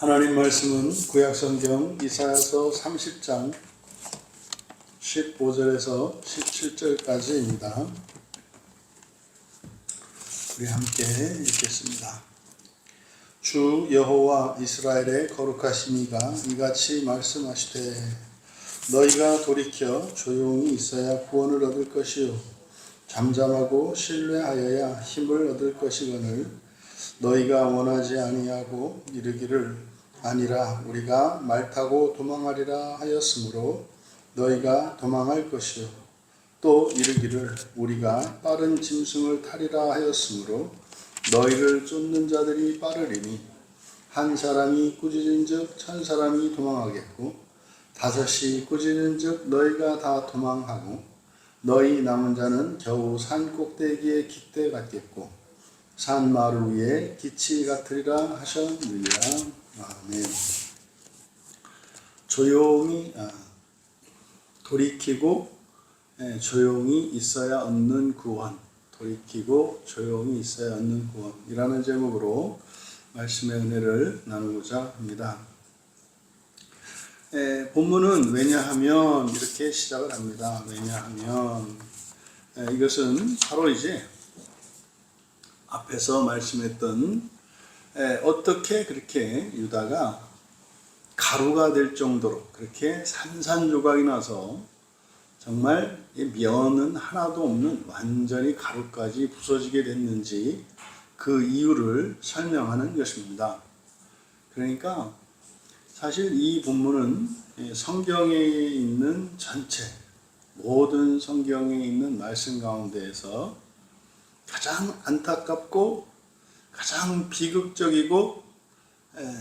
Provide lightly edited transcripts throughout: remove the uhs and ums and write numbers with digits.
하나님 말씀은 구약성경 이사야서 30장 15절에서 17절까지입니다. 우리 함께 읽겠습니다. 주 여호와 이스라엘의 거룩하신 이가 이같이 말씀하시되 너희가 돌이켜 조용히 있어야 구원을 얻을 것이요 잠잠하고 신뢰하여야 힘을 얻을 것이거늘 너희가 원하지 아니하고 이르기를 아니라 우리가 말 타고 도망하리라 하였으므로 너희가 도망할 것이요 또 이르기를 우리가 빠른 짐승을 타리라 하였으므로 너희를 쫓는 자들이 빠르리니 한 사람이 꾸짖은즉 천 사람이 도망하겠고 다섯이 꾸짖은즉 너희가 다 도망하고 너희 남은 자는 겨우 산 꼭대기에 깃대 같겠고 산 마루 위에 기치 같으리라 하셨느니라. 아멘. 조용히 돌이키고 조용히 있어야 얻는 구원, 돌이키고 조용히 있어야 얻는 구원이라는 제목으로 말씀의 은혜를 나누고자 합니다. 본문은 왜냐하면 이렇게 시작을 합니다. 왜냐하면 이것은 바로 이제 앞에서 말씀했던 어떻게 그렇게 유다가 가루가 될 정도로 그렇게 산산조각이 나서 정말 면은 하나도 없는 완전히 가루까지 부서지게 됐는지 그 이유를 설명하는 것입니다. 그러니까 사실 이 본문은 성경에 있는 전체 모든 성경에 있는 말씀 가운데에서 가장 안타깝고 가장 비극적이고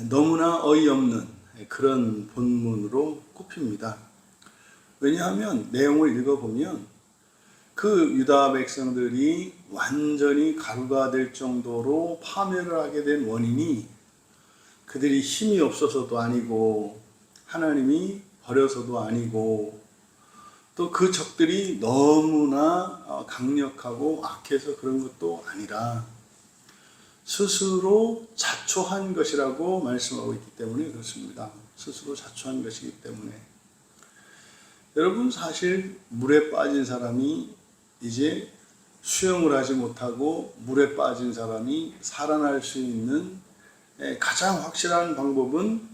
너무나 어이없는 그런 본문으로 꼽힙니다. 왜냐하면 내용을 읽어보면 그 유다 백성들이 완전히 가루가 될 정도로 파멸을 하게 된 원인이 그들이 힘이 없어서도 아니고 하나님이 버려서도 아니고 또 그 적들이 너무나 강력하고 악해서 그런 것도 아니라 스스로 자초한 것이라고 말씀하고 있기 때문에 그렇습니다. 스스로 자초한 것이기 때문에. 여러분 사실 물에 빠진 사람이 이제 수영을 하지 못하고 물에 빠진 사람이 살아날 수 있는 가장 확실한 방법은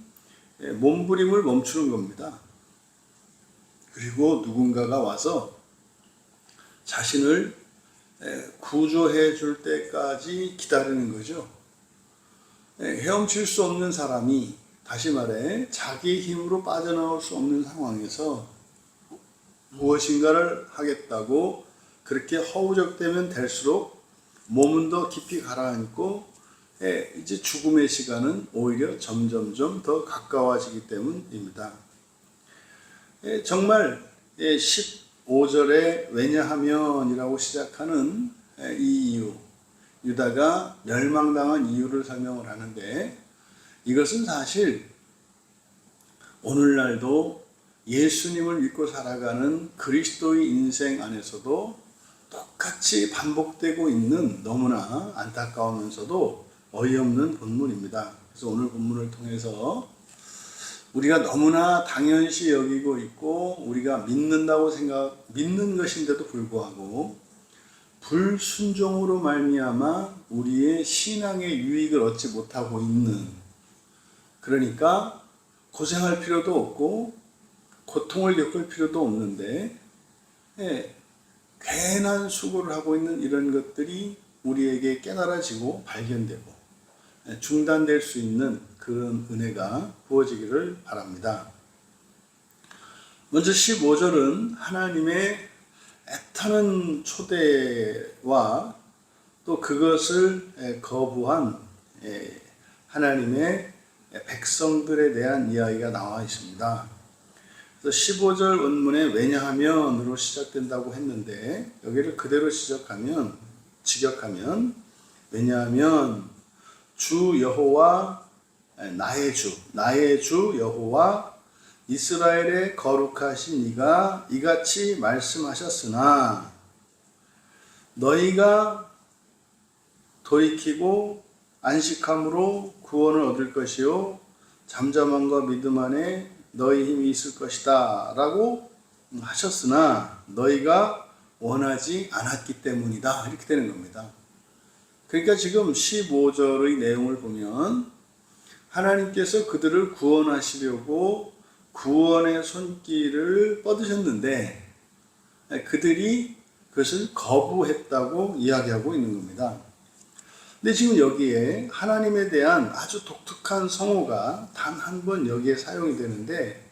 몸부림을 멈추는 겁니다. 그리고 누군가가 와서 자신을 구조해 줄 때까지 기다리는 거죠. 헤엄칠 수 없는 사람이 다시 말해 자기 힘으로 빠져나올 수 없는 상황에서 무엇인가를 하겠다고 그렇게 허우적대면 될수록 몸은 더 깊이 가라앉고 이제 죽음의 시간은 오히려 점점점 더 가까워지기 때문입니다. 정말 15절에 왜냐하면이라고 시작하는 이 이유, 유다가 멸망당한 이유를 설명을 하는데 이것은 사실 오늘날도 예수님을 믿고 살아가는 그리스도의 인생 안에서도 똑같이 반복되고 있는 너무나 안타까우면서도 어이없는 본문입니다. 그래서 오늘 본문을 통해서 우리가 너무나 당연시 여기고 있고 우리가 믿는 것인데도 불구하고 불순종으로 말미암아 우리의 신앙의 유익을 얻지 못하고 있는, 그러니까 고생할 필요도 없고 고통을 겪을 필요도 없는데 괜한 수고를 하고 있는 이런 것들이 우리에게 깨달아지고 발견되고 중단될 수 있는 그런 은혜가 부어지기를 바랍니다. 먼저 15절은 하나님의 애타는 초대와 또 그것을 거부한 하나님의 백성들에 대한 이야기가 나와 있습니다. 그래서 15절 원문에 왜냐하면으로 시작된다고 했는데 여기를 그대로 직역하면 왜냐하면 주 여호와 나의 주 여호와 이스라엘의 거룩하신 이가 이같이 말씀하셨으나 너희가 돌이키고 안식함으로 구원을 얻을 것이요 잠잠함과 믿음 안에 너희 힘이 있을 것이다 라고 하셨으나 너희가 원하지 않았기 때문이다, 이렇게 되는 겁니다. 그러니까 지금 15절의 내용을 보면 하나님께서 그들을 구원하시려고 구원의 손길을 뻗으셨는데 그들이 그것을 거부했다고 이야기하고 있는 겁니다. 근데 지금 여기에 하나님에 대한 아주 독특한 성호가 단 한 번 여기에 사용이 되는데,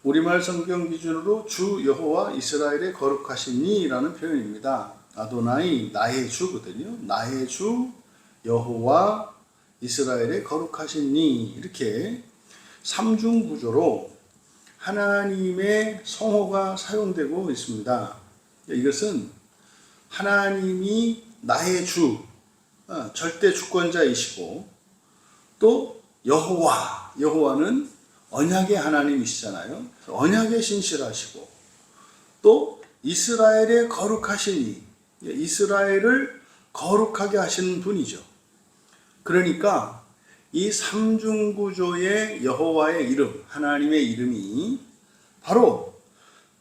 우리말 성경 기준으로 주 여호와 이스라엘의 거룩하시니 라는 표현입니다. 아도나이, 나의 주거든요. 나의 주 여호와 이스라엘의 거룩하시니, 이렇게 삼중 구조로 하나님의 성호가 사용되고 있습니다. 이것은 하나님이 나의 주, 절대 주권자이시고, 또 여호와는 언약의 하나님이시잖아요. 언약에 신실하시고, 또 이스라엘의 거룩하시니, 이스라엘을 거룩하게 하시는 분이죠. 그러니까 이 삼중구조의 여호와의 이름, 하나님의 이름이 바로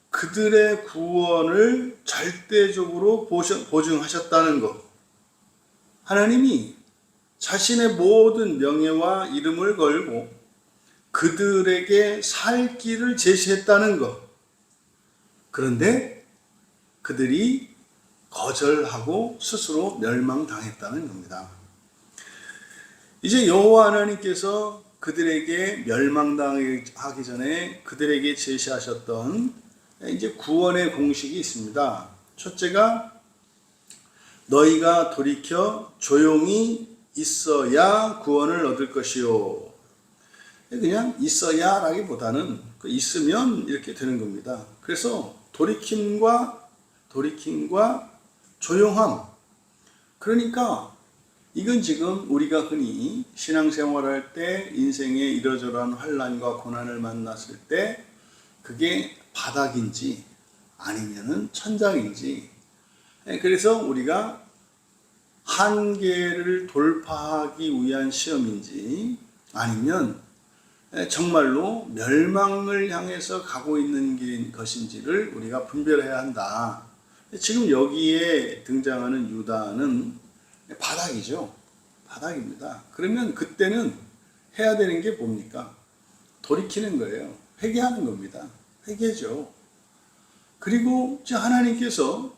그들의 구원을 절대적으로 보증하셨다는 것. 하나님이 자신의 모든 명예와 이름을 걸고 그들에게 살 길을 제시했다는 것. 그런데 그들이 거절하고 스스로 멸망당했다는 겁니다. 이제 여호와 하나님께서 그들에게 멸망당하기 전에 그들에게 제시하셨던 이제 구원의 공식이 있습니다. 첫째가 너희가 돌이켜 조용히 있어야 구원을 얻을 것이요. 그냥 있어야 라기보다는 있으면 이렇게 되는 겁니다. 그래서 돌이킴과 조용함. 그러니까 이건 지금 우리가 흔히 신앙생활할 때 인생에 이러저러한 환난과 고난을 만났을 때 그게 바닥인지 아니면은 천장인지, 그래서 우리가 한계를 돌파하기 위한 시험인지 아니면 정말로 멸망을 향해서 가고 있는 것인지를 우리가 분별해야 한다. 지금 여기에 등장하는 유다는 바닥이죠. 바닥입니다. 그러면 그때는 해야 되는 게 뭡니까? 돌이키는 거예요. 회개하는 겁니다. 회개죠. 그리고 하나님께서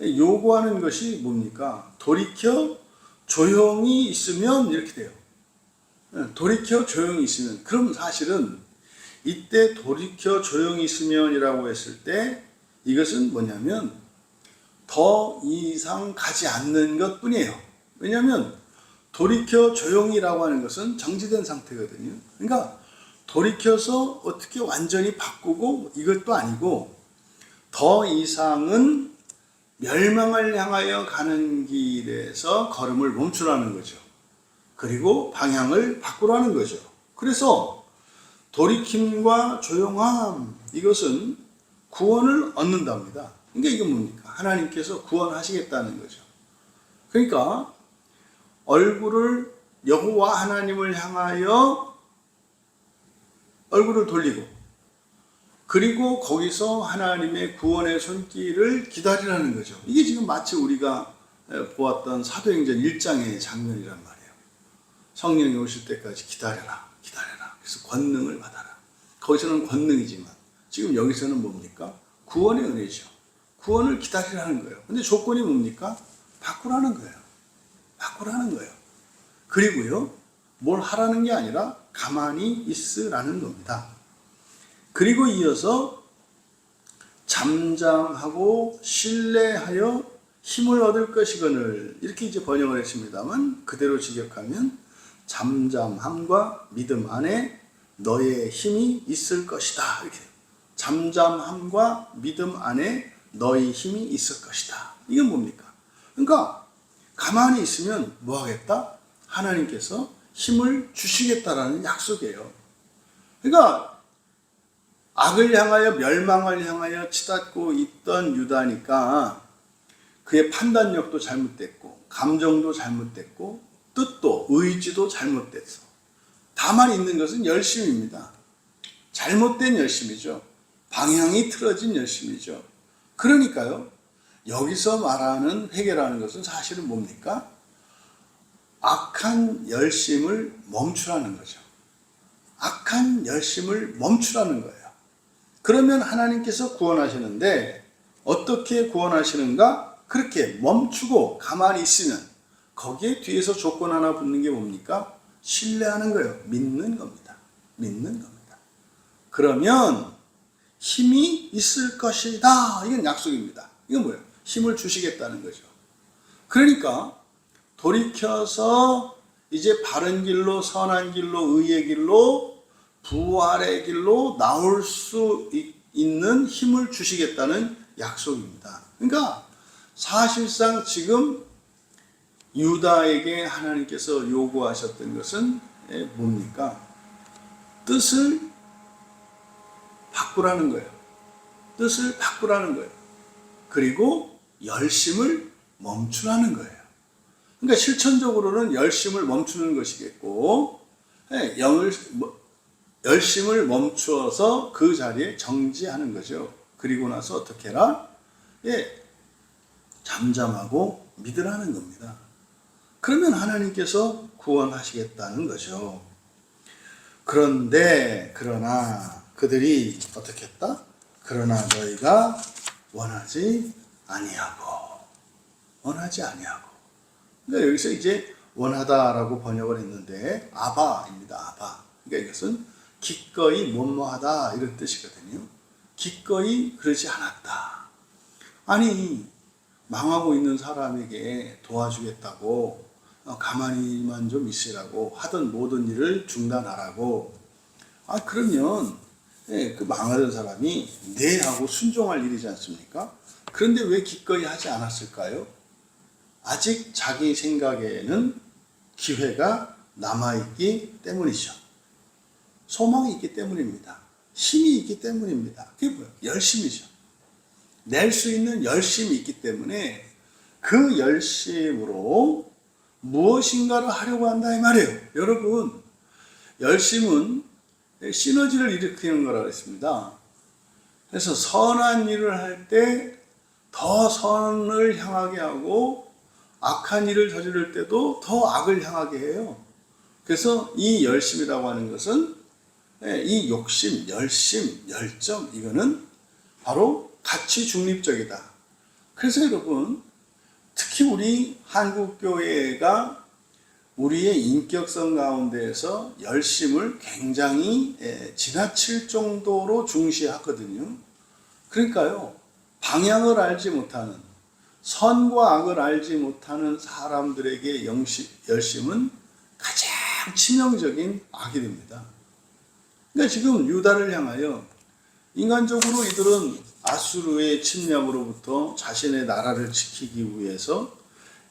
요구하는 것이 뭡니까? 돌이켜 조용히 있으면, 이렇게 돼요. 돌이켜 조용히 있으면. 그럼 사실은 이때 돌이켜 조용히 있으면이라고 했을 때 이것은 뭐냐면 더 이상 가지 않는 것 뿐이에요. 왜냐하면 돌이켜 조용히라고 하는 것은 정지된 상태거든요. 그러니까 돌이켜서 어떻게 완전히 바꾸고 이것도 아니고 더 이상은 멸망을 향하여 가는 길에서 걸음을 멈추라는 거죠. 그리고 방향을 바꾸라는 거죠. 그래서 돌이킴과 조용함, 이것은 구원을 얻는답니다. 그러니까 이건 뭡니까? 하나님께서 구원하시겠다는 거죠. 그러니까 얼굴을 여호와 하나님을 향하여 얼굴을 돌리고, 그리고 거기서 하나님의 구원의 손길을 기다리라는 거죠. 이게 지금 마치 우리가 보았던 사도행전 1장의 장면이란 말이에요. 성령이 오실 때까지 기다려라. 그래서 권능을 받아라. 거기서는 권능이지만 지금 여기서는 뭡니까? 구원의 은혜죠. 구원을 기다리라는 거예요. 근데 조건이 뭡니까? 바꾸라는 거예요. 그리고요, 뭘 하라는 게 아니라 가만히 있으라는 겁니다. 그리고 이어서 잠잠하고 신뢰하여 힘을 얻을 것이거늘, 이렇게 이제 번역을 했습니다만 그대로 직역하면 잠잠함과 믿음 안에 너의 힘이 있을 것이다. 이렇게 잠잠함과 믿음 안에 너의 힘이 있을 것이다. 이건 뭡니까? 그러니까 가만히 있으면 뭐 하겠다? 하나님께서 힘을 주시겠다라는 약속이에요. 그러니까 악을 향하여 멸망을 향하여 치닫고 있던 유다니까 그의 판단력도 잘못됐고 감정도 잘못됐고 뜻도 의지도 잘못됐어. 다만 있는 것은 열심입니다. 잘못된 열심이죠. 방향이 틀어진 열심이죠. 그러니까요, 여기서 말하는 회개라는 것은 사실은 뭡니까? 악한 열심을 멈추라는 거죠. 악한 열심을 멈추라는 거예요. 그러면 하나님께서 구원하시는데 어떻게 구원하시는가? 그렇게 멈추고 가만히 있으면 거기에 뒤에서 조건 하나 붙는 게 뭡니까? 신뢰하는 거예요. 믿는 겁니다. 믿는 겁니다. 그러면 힘이 있을 것이다. 이건 약속입니다. 이건 뭐예요? 힘을 주시겠다는 거죠. 그러니까 돌이켜서 이제 바른 길로, 선한 길로, 의의 길로, 부활의 길로 나올 수 있는 힘을 주시겠다는 약속입니다. 그러니까 사실상 지금 유다에게 하나님께서 요구하셨던 것은 뭡니까? 뜻을 바꾸라는 거예요. 뜻을 바꾸라는 거예요. 그리고 열심을 멈추라는 거예요. 그러니까 실천적으로는 열심을 멈추는 것이겠고, 열심을 멈추어서 그 자리에 정지하는 거죠. 그리고 나서 어떻게 해라? 잠잠하고 믿으라는 겁니다. 그러면 하나님께서 구원하시겠다는 거죠. 그러나 그들이 어떻게 했다? 그러나 너희가 원하지 아니하고. 그러니까 여기서 이제 원하다라고 번역을 했는데 아바입니다. 아바. 그러니까 이것은 기꺼이 뭐뭐하다 이런 뜻이거든요. 기꺼이 그러지 않았다. 아니 망하고 있는 사람에게 도와주겠다고 가만히만 좀 있으라고 하던 모든 일을 중단하라고. 그러면 그 망하던 사람이 네 하고 순종할 일이지 않습니까? 그런데 왜 기꺼이 하지 않았을까요? 아직 자기 생각에는 기회가 남아있기 때문이죠. 소망이 있기 때문입니다. 힘이 있기 때문입니다. 그게 뭐예요? 열심이죠. 낼 수 있는 열심이 있기 때문에 그 열심으로 무엇인가를 하려고 한다 이 말이에요. 여러분, 열심은 시너지를 일으키는 거라고 했습니다. 그래서 선한 일을 할 때 더 선을 향하게 하고 악한 일을 저지를 때도 더 악을 향하게 해요. 그래서 이 열심이라고 하는 것은 이 욕심, 열심, 열정 이거는 바로 가치 중립적이다. 그래서 여러분, 특히 우리 한국교회가 우리의 인격성 가운데에서 열심을 굉장히 지나칠 정도로 중시하거든요. 그러니까요, 방향을 알지 못하는, 선과 악을 알지 못하는 사람들에게 열심은 가장 치명적인 악이 됩니다. 그러니까 지금 유다를 향하여 인간적으로 이들은 아수르의 침략으로부터 자신의 나라를 지키기 위해서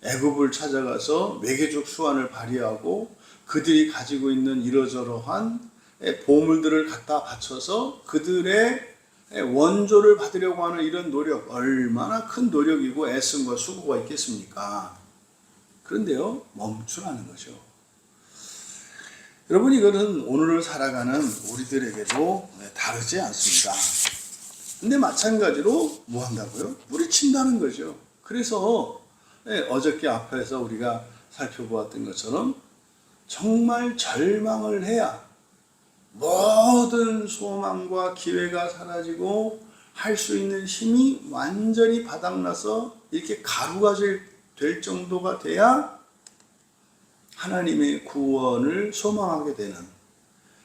애굽을 찾아가서 외교적 수완을 발휘하고 그들이 가지고 있는 이러저러한 보물들을 갖다 바쳐서 그들의 원조를 받으려고 하는 이런 노력, 얼마나 큰 노력이고 애씀과 수고가 있겠습니까? 그런데요, 멈추라는 거죠. 여러분, 이거는 오늘을 살아가는 우리들에게도 다르지 않습니다. 근데 마찬가지로 뭐 한다고요? 물리친다는 거죠. 그래서 어저께 앞에서 우리가 살펴보았던 것처럼 정말 절망을 해야 모든 소망과 기회가 사라지고 할 수 있는 힘이 완전히 바닥나서 이렇게 가루가 될 정도가 돼야 하나님의 구원을 소망하게 되는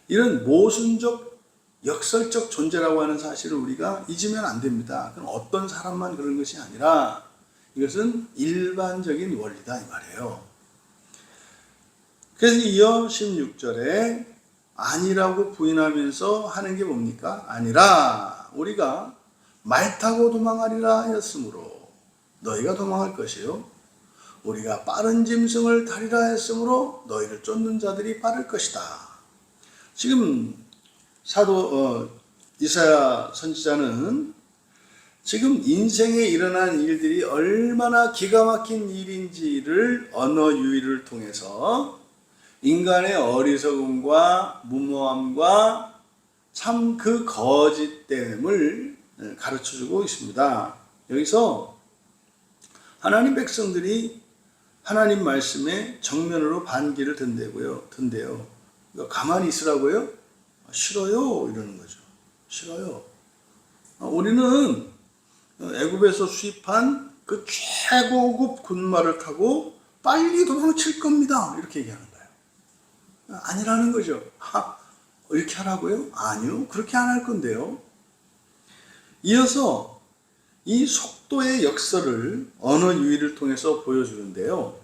이런 모순적 역설적 존재라고 하는 사실을 우리가 잊으면 안 됩니다. 그럼 어떤 사람만 그런 것이 아니라 이것은 일반적인 원리다 이 말이에요. 그래서 이어 16절에 아니라고 부인하면서 하는 게 뭡니까? 아니라 우리가 말 타고 도망하리라 하였으므로 너희가 도망할 것이요 우리가 빠른 짐승을 타리라 했으므로 너희를 쫓는 자들이 빠를 것이다. 지금 사도 이사야 선지자는 지금 인생에 일어난 일들이 얼마나 기가 막힌 일인지를 언어 유희를 통해서 인간의 어리석음과 무모함과 참 그 거짓됨을 가르쳐주고 있습니다. 여기서 하나님 백성들이 하나님 말씀에 정면으로 반기를 든대요. 그러니까 가만히 있으라고요? 싫어요. 이러는 거죠. 싫어요. 우리는 애굽에서 수입한 그 최고급 군마를 타고 빨리 도망칠 겁니다. 이렇게 얘기하는 거예요. 아니라는 거죠. 이렇게 하라고요? 아니요. 그렇게 안 할 건데요. 이어서 이 속도의 역설을 언어 유희를 통해서 보여주는데요.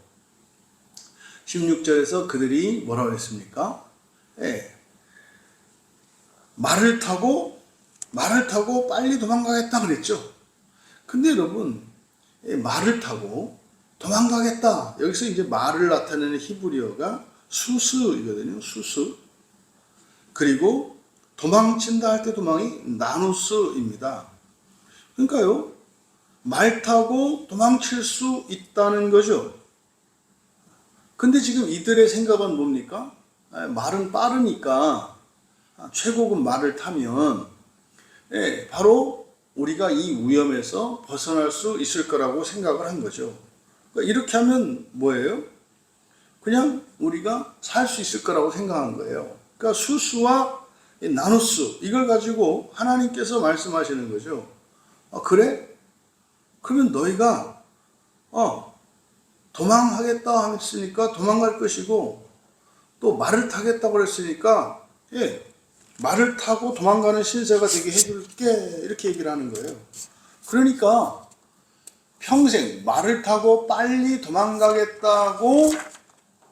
16절에서 그들이 뭐라고 했습니까? 말을 타고 빨리 도망가겠다 그랬죠. 근데 여러분, 말을 타고 도망가겠다. 여기서 이제 말을 나타내는 히브리어가 수스이거든요. 수스. 그리고 도망친다 할 때 도망이 나누스입니다. 그러니까요, 말 타고 도망칠 수 있다는 거죠. 근데 지금 이들의 생각은 뭡니까? 말은 빠르니까 최고급 말을 타면 바로 우리가 이 위험에서 벗어날 수 있을 거라고 생각을 한 거죠. 그러니까 이렇게 하면 뭐예요? 그냥 우리가 살 수 있을 거라고 생각한 거예요. 그러니까 수스와 나누스 이걸 가지고 하나님께서 말씀하시는 거죠. 그래? 그러면 너희가 도망하겠다 했으니까 도망갈 것이고 또 말을 타겠다고 그랬으니까 말을 타고 도망가는 신세가 되게 해줄게 이렇게 얘기를 하는 거예요. 그러니까 평생 말을 타고 빨리 도망가겠다고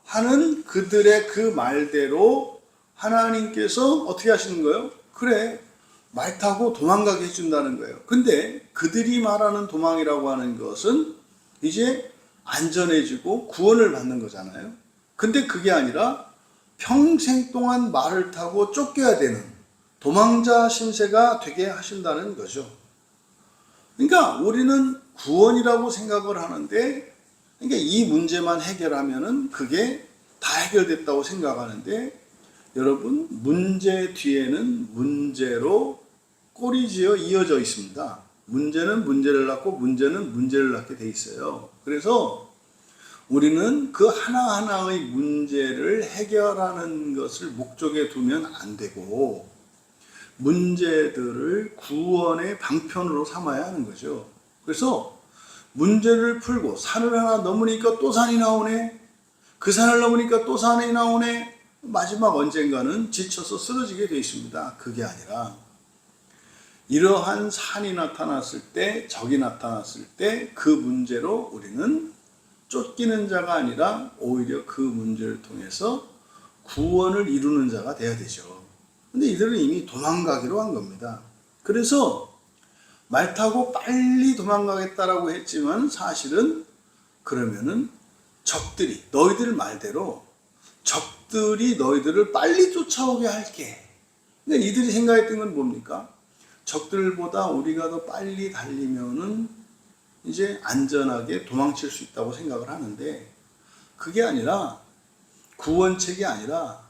하는 그들의 그 말대로 하나님께서 어떻게 하시는 거예요? 그래, 말 타고 도망가게 해준다는 거예요. 근데 그들이 말하는 도망이라고 하는 것은 이제 안전해지고 구원을 받는 거잖아요. 근데 그게 아니라 평생 동안 말을 타고 쫓겨야 되는 도망자 신세가 되게 하신다는 거죠. 그러니까 우리는 구원이라고 생각을 하는데, 그러니까 이 문제만 해결하면은 그게 다 해결됐다고 생각하는데, 여러분, 문제 뒤에는 문제로 꼬리지어 이어져 있습니다. 문제는 문제를 낳고 문제는 문제를 낳게 돼 있어요. 그래서 우리는 그 하나하나의 문제를 해결하는 것을 목적에 두면 안 되고 문제들을 구원의 방편으로 삼아야 하는 거죠. 그래서 문제를 풀고 산을 하나 넘으니까 또 산이 나오네. 그 산을 넘으니까 또 산이 나오네. 마지막 언젠가는 지쳐서 쓰러지게 되어 있습니다. 그게 아니라 이러한 산이 나타났을 때, 적이 나타났을 때 그 문제로 우리는 쫓기는 자가 아니라 오히려 그 문제를 통해서 구원을 이루는 자가 되어야 되죠. 근데 이들은 이미 도망가기로 한 겁니다. 그래서 말 타고 빨리 도망가겠다라고 했지만 사실은 그러면은 적들이 너희들 말대로 적들이 너희들을 빨리 쫓아오게 할게. 근데 이들이 생각했던 건 뭡니까? 적들보다 우리가 더 빨리 달리면은 이제 안전하게 도망칠 수 있다고 생각을 하는데 그게 아니라 구원책이 아니라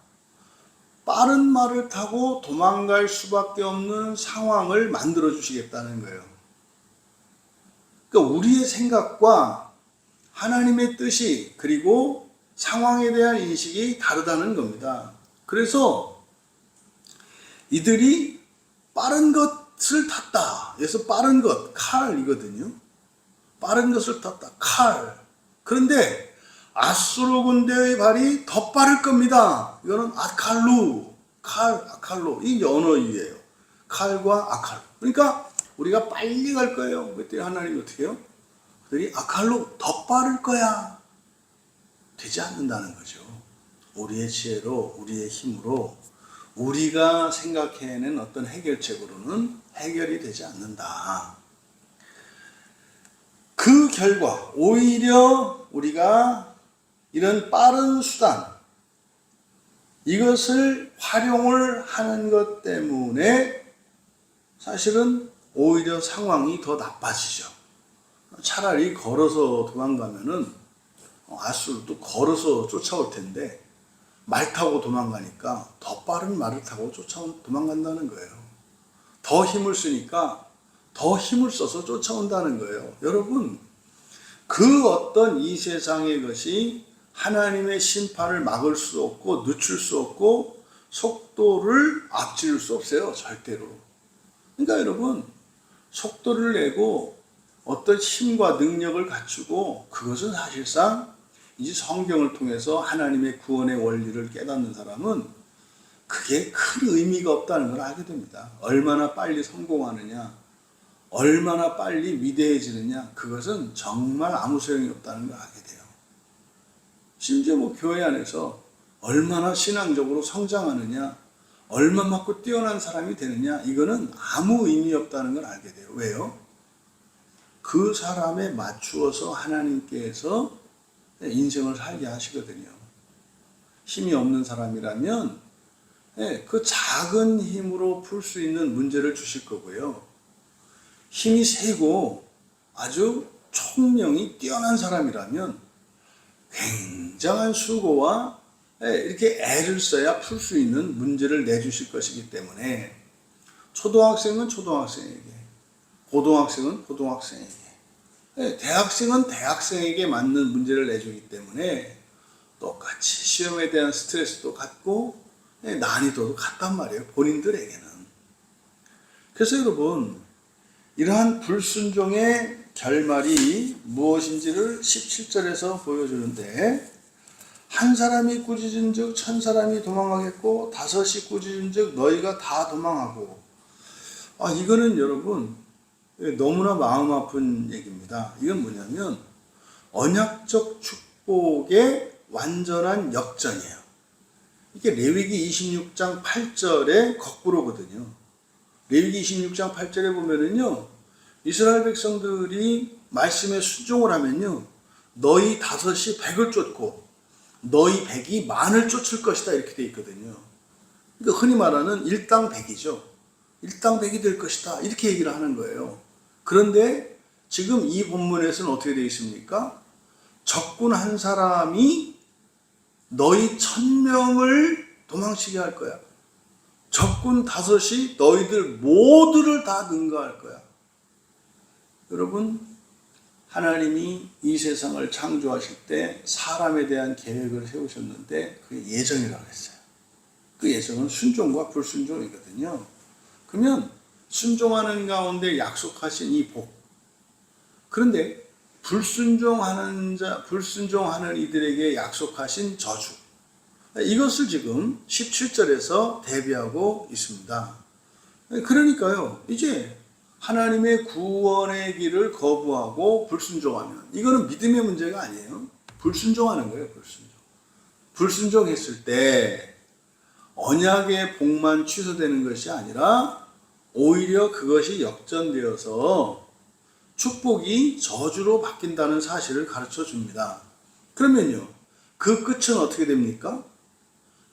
빠른 말을 타고 도망갈 수밖에 없는 상황을 만들어 주시겠다는 거예요. 그러니까 우리의 생각과 하나님의 뜻이 그리고 상황에 대한 인식이 다르다는 겁니다. 그래서 이들이 빠른 것을 탔다. 그래서 빠른 것, 칼이거든요. 빠른 것을 탔다. 칼. 그런데 아수르 군대의 발이 더 빠를 겁니다. 이거는 아칼루. 아칼로. 이게 언어이에요. 칼과 아칼. 그러니까 우리가 빨리 갈 거예요. 그랬더니 하나님이 어떻게 해요? 그들이 아칼로 더 빠를 거야. 되지 않는다는 거죠. 우리의 지혜로, 우리의 힘으로, 우리가 생각해낸 어떤 해결책으로는 해결이 되지 않는다. 그 결과 오히려 우리가 이런 빠른 수단 이것을 활용을 하는 것 때문에 사실은 오히려 상황이 더 나빠지죠. 차라리 걸어서 도망가면은 아수르도 걸어서 쫓아올 텐데 말 타고 도망가니까 더 빠른 말을 타고 도망간다는 거예요. 더 힘을 쓰니까 더 힘을 써서 쫓아온다는 거예요. 여러분, 그 어떤 이 세상의 것이 하나님의 심판을 막을 수 없고 늦출 수 없고 속도를 앞지를 수 없어요. 절대로. 그러니까 여러분, 속도를 내고 어떤 힘과 능력을 갖추고 그것은 사실상 이제 성경을 통해서 하나님의 구원의 원리를 깨닫는 사람은 그게 큰 의미가 없다는 걸 알게 됩니다. 얼마나 빨리 성공하느냐, 얼마나 빨리 위대해지느냐, 그것은 정말 아무 소용이 없다는 걸 알게 돼요. 심지어 교회 안에서 얼마나 신앙적으로 성장하느냐, 얼마만큼 뛰어난 사람이 되느냐, 이거는 아무 의미 없다는 걸 알게 돼요. 왜요? 그 사람에 맞추어서 하나님께서 인생을 살게 하시거든요. 힘이 없는 사람이라면 그 작은 힘으로 풀 수 있는 문제를 주실 거고요. 힘이 세고 아주 총명이 뛰어난 사람이라면 굉장한 수고와 이렇게 애를 써야 풀 수 있는 문제를 내주실 것이기 때문에 초등학생은 초등학생에게, 고등학생은 고등학생에게, 대학생은 대학생에게 맞는 문제를 내주기 때문에 똑같이 시험에 대한 스트레스도 같고 난이도도 같단 말이에요. 본인들에게는. 그래서 여러분, 이러한 불순종의 결말이 무엇인지를 17절에서 보여주는데, 한 사람이 꾸짖은 즉 1000사람이 도망하겠고 5이 꾸짖은 즉 너희가 다 도망하고. 이거는 여러분 너무나 마음 아픈 얘기입니다. 이건 뭐냐면 언약적 축복의 완전한 역전이에요. 이게 레위기 26장 8절의 거꾸로거든요. 레위기 26장 8절에 보면은요, 이스라엘 백성들이 말씀에 순종을 하면요, 너희 5이 100을 쫓고 너희 100이 만을 쫓을 것이다, 이렇게 돼 있거든요. 그러니까 흔히 말하는 일당 100이죠. 일당 100이 될 것이다, 이렇게 얘기를 하는 거예요. 그런데 지금 이 본문에서는 어떻게 되어 있습니까? 적군 한 사람이 너희 1000명을 도망치게 할 거야. 적군 5이 너희들 모두를 다 능가할 거야. 여러분, 하나님이 이 세상을 창조하실 때 사람에 대한 계획을 세우셨는데 그게 예정이라고 했어요. 그 예정은 순종과 불순종이거든요. 그러면 순종하는 가운데 약속하신 이 복, 그런데 불순종하는 이들에게 약속하신 저주, 이것을 지금 17절에서 대비하고 있습니다. 그러니까요, 이제 하나님의 구원의 길을 거부하고 불순종하면, 이거는 믿음의 문제가 아니에요. 불순종하는 거예요, 불순종. 불순종했을 때 언약의 복만 취소되는 것이 아니라 오히려 그것이 역전되어서 축복이 저주로 바뀐다는 사실을 가르쳐 줍니다. 그러면요, 그 끝은 어떻게 됩니까?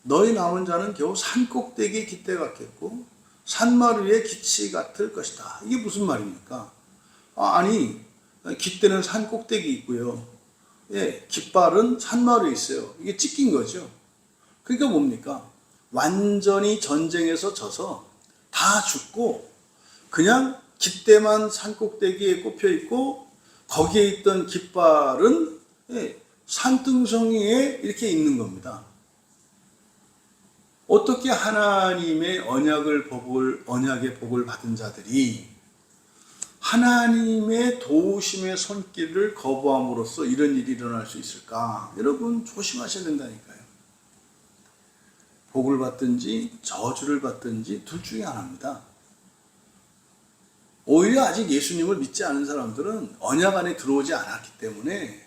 너희 남은 자는 겨우 산꼭대기에 깃대 같겠고 산마루 위에 깃이 같을 것이다. 이게 무슨 말입니까? 아니, 깃대는 산꼭대기 있고요. 깃발은 산마루에 있어요. 이게 찢긴 거죠. 그러니까 뭡니까? 완전히 전쟁에서 져서 다 죽고 그냥 깃대만 산꼭대기에 꼽혀 있고 거기에 있던 깃발은 산등성이에 이렇게 있는 겁니다. 어떻게 하나님의 언약의 복을 받은 자들이 하나님의 도우심의 손길을 거부함으로써 이런 일이 일어날 수 있을까? 여러분, 조심하셔야 된다니까요. 복을 받든지 저주를 받든지 둘 중에 하나입니다. 오히려 아직 예수님을 믿지 않은 사람들은 언약 안에 들어오지 않았기 때문에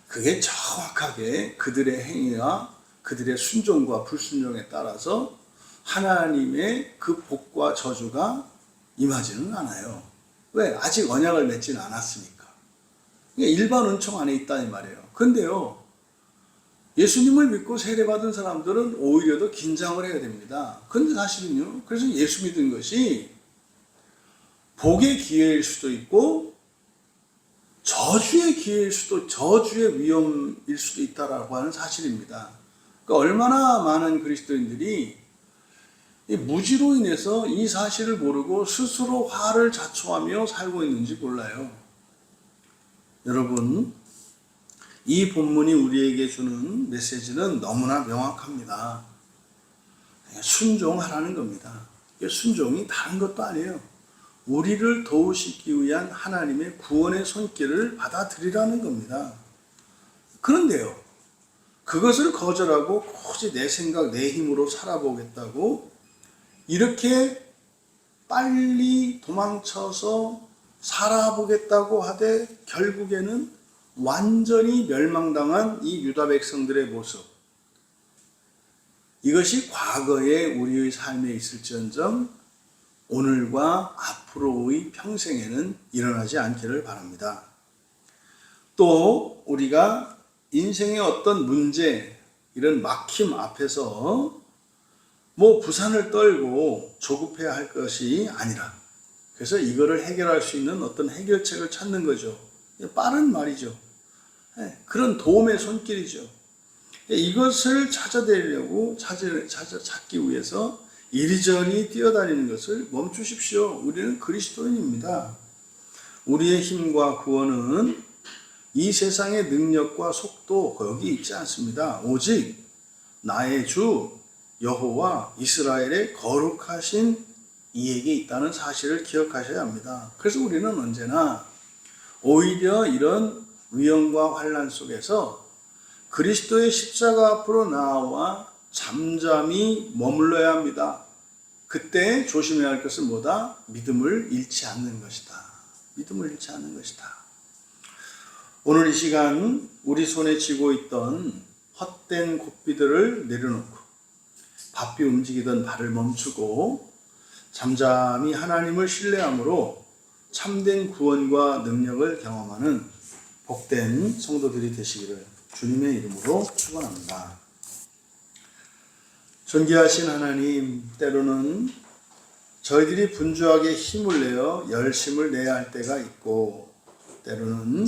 그게 정확하게 그들의 행위와 그들의 순종과 불순종에 따라서 하나님의 그 복과 저주가 임하지는 않아요. 왜? 아직 언약을 맺지는 않았으니까. 일반 은총 안에 있다는 말이에요. 그런데요, 예수님을 믿고 세례받은 사람들은 오히려 더 긴장을 해야 됩니다. 그런데 사실은요, 그래서 예수 믿은 것이 복의 기회일 수도 있고 저주의 기회일 수도, 저주의 위험일 수도 있다라고 하는 사실입니다. 그러니까 얼마나 많은 그리스도인들이 이 무지로 인해서 이 사실을 모르고 스스로 화를 자초하며 살고 있는지 몰라요. 여러분, 이 본문이 우리에게 주는 메시지는 너무나 명확합니다. 순종하라는 겁니다. 순종이 다른 것도 아니에요. 우리를 도우시기 위한 하나님의 구원의 손길을 받아들이라는 겁니다. 그런데요, 그것을 거절하고 굳이 내 생각, 내 힘으로 살아보겠다고 이렇게 빨리 도망쳐서 살아보겠다고 하되 결국에는 완전히 멸망당한 이 유다 백성들의 모습, 이것이 과거의 우리의 삶에 있을지언정 오늘과 앞으로의 평생에는 일어나지 않기를 바랍니다. 또 우리가 인생의 어떤 문제, 이런 막힘 앞에서 부산을 떨고 조급해야 할 것이 아니라, 그래서 이거를 해결할 수 있는 어떤 해결책을 찾는 거죠. 빠른 말이죠. 그런 도움의 손길이죠. 이것을 찾아내려고 찾기 위해서 이리저리 뛰어다니는 것을 멈추십시오. 우리는 그리스도인입니다. 우리의 힘과 구원은 이 세상의 능력과 속도 거기 있지 않습니다. 오직 나의 주 여호와 이스라엘의 거룩하신 이에게 있다는 사실을 기억하셔야 합니다. 그래서 우리는 언제나 오히려 이런 위험과 환난 속에서 그리스도의 십자가 앞으로 나와 잠잠히 머물러야 합니다. 그때 조심해야 할 것은 뭐다? 믿음을 잃지 않는 것이다. 믿음을 잃지 않는 것이다. 오늘 이 시간 우리 손에 쥐고 있던 헛된 고삐들을 내려놓고 바삐 움직이던 발을 멈추고 잠잠히 하나님을 신뢰함으로 참된 구원과 능력을 경험하는 복된 성도들이 되시기를 주님의 이름으로 축원합니다. 존귀하신 하나님, 때로는 저희들이 분주하게 힘을 내어 열심을 내야 할 때가 있고, 때로는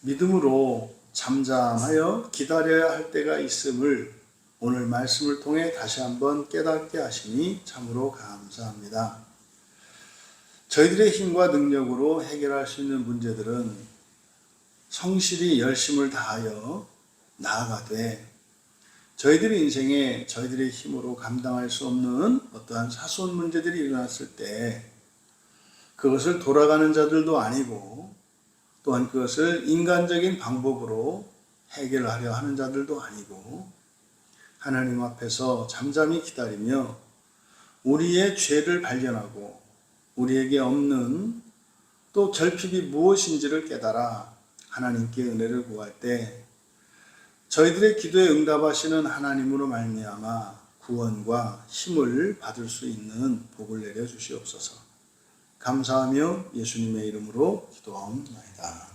믿음으로 잠잠하여 기다려야 할 때가 있음을 오늘 말씀을 통해 다시 한번 깨닫게 하시니 참으로 감사합니다. 저희들의 힘과 능력으로 해결할 수 있는 문제들은 성실히 열심을 다하여 나아가되, 저희들의 인생에 저희들의 힘으로 감당할 수 없는 어떠한 사소한 문제들이 일어났을 때 그것을 돌아가는 자들도 아니고, 또한 그것을 인간적인 방법으로 해결하려 하는 자들도 아니고, 하나님 앞에서 잠잠히 기다리며 우리의 죄를 발견하고 우리에게 없는 또 결핍이 무엇인지를 깨달아 하나님께 은혜를 구할 때 저희들의 기도에 응답하시는 하나님으로 말미암아 구원과 힘을 받을 수 있는 복을 내려 주시옵소서. 감사하며 예수님의 이름으로 기도하옵나이다.